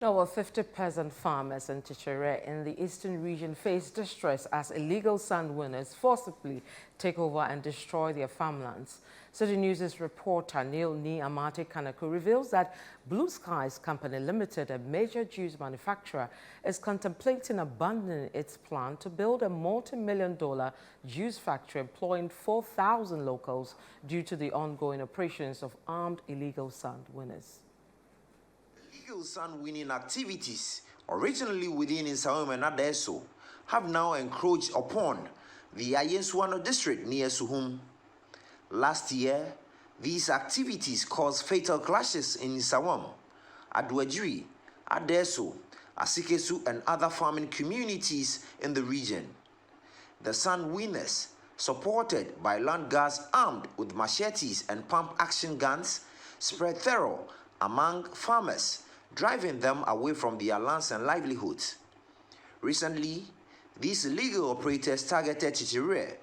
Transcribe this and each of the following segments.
Over 50 peasant farmers in Kyekyewere in the eastern region face distress as illegal sand winners forcibly take over and destroy their farmlands. Citi News' reporter Neil Amate Kanaku reveals that Blue Skies Company Limited, a major juice manufacturer, is contemplating abandoning its plan to build a multi-million-dollar juice factory employing 4,000 locals due to the ongoing operations of armed illegal sand winners. Illegal sand winning activities, originally within Nsawam and Adeso, have now encroached upon the Ayenswano district near Suhum. Last year, these activities caused fatal clashes in Nsawam, Adwajiri, Adeso, Asikesu, and other farming communities in the region. The sand winners, supported by land guards armed with machetes and pump-action guns, spread terror among farmers, driving them away from their lands and livelihoods. Recently, these illegal operators targeted Kyekyewere,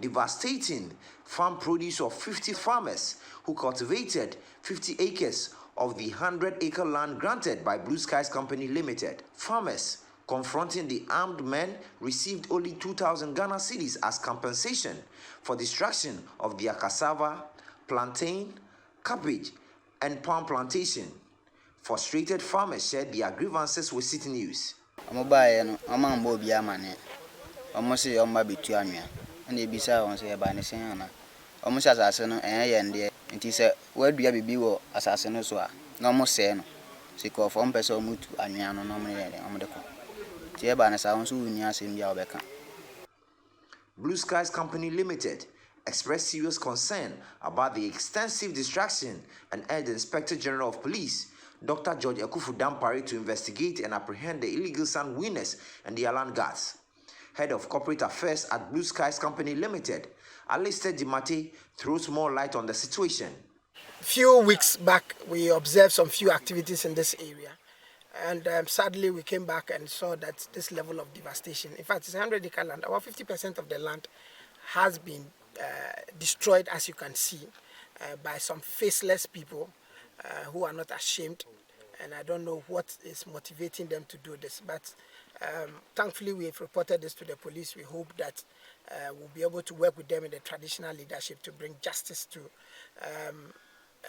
devastating farm produce of 50 farmers who cultivated 50 acres of the 100-acre land granted by Blue Skies Company Limited. Farmers confronting the armed men received only 2,000 Ghana cedis as compensation for destruction of their cassava, plantain, cabbage, and palm plantation. Frustrated farmers shared their grievances with Citi News. Blue Skies Company Limited expressed serious concern about the extensive destruction and urged the Inspector General of Police, Dr. George Ekufu Dampare, to investigate and apprehend the illegal sand winners and their land guards. Head of Corporate Affairs at Blue Skies Company Limited, Alistair Dimate, throws more light on the situation. A few weeks back, we observed some few activities in this area. And sadly, we came back and saw that this level of devastation, in fact, it's 100-acre land. About 50% of the land has been destroyed, as you can see, by some faceless people who are not ashamed. And I don't know what is motivating them to do this. But thankfully, we have reported this to the police. We hope that we'll be able to work with them in the traditional leadership to bring justice to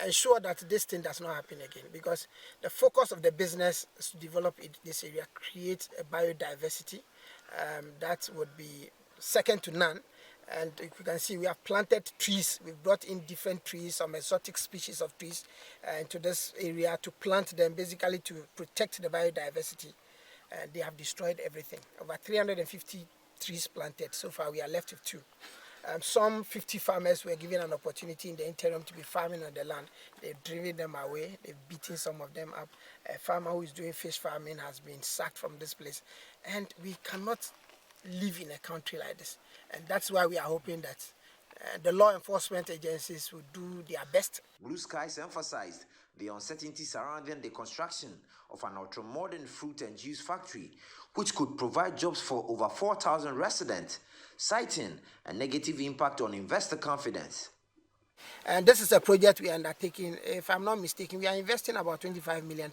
ensure that this thing does not happen again, because the focus of the business is to develop this area, create a biodiversity that would be second to none. And you can see we have planted trees. We've brought in different trees, some exotic species of trees into this area to plant them, basically to protect the biodiversity. They have destroyed everything. Over 350 trees planted. So far, we are left with 2. Some 50 farmers were given an opportunity in the interim to be farming on the land. They've driven them away. They've beaten some of them up. A farmer who is doing fish farming has been sacked from this place. And we cannot live in a country like this. And that's why we are hoping that the law enforcement agencies will do their best. Blue Skies emphasized the uncertainty surrounding the construction of an ultra-modern fruit and juice factory, which could provide jobs for over 4,000 residents, citing a negative impact on investor confidence. And this is a project we are undertaking. If I'm not mistaken, we are investing about £25 million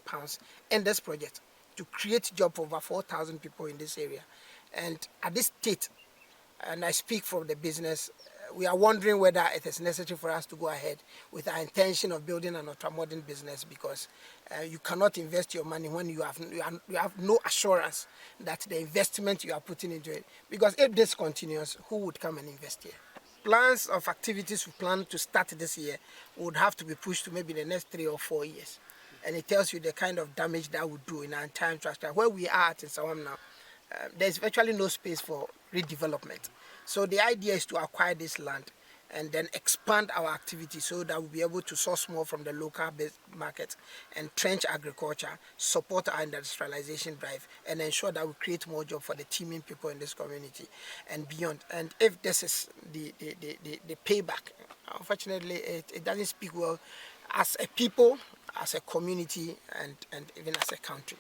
in this project to create jobs for over 4,000 people in this area. And at this state, and I speak from the business, we are wondering whether it is necessary for us to go ahead with our intention of building an ultra-modern business, because you cannot invest your money when you have no assurance that the investment you are putting into it. Because if this continues, who would come and invest here? Plans of activities we plan to start this year would have to be pushed to maybe the next 3 or 4 years. And it tells you the kind of damage that would do in our entire infrastructure. Where we are at in Nsawam now, there's virtually no space for redevelopment. So the idea is to acquire this land and then expand our activity so that we'll be able to source more from the local market and trench agriculture, support our industrialization drive, and ensure that we create more jobs for the teeming people in this community and beyond. And if this is the payback, unfortunately, it doesn't speak well as a people, as a community, and even as a country.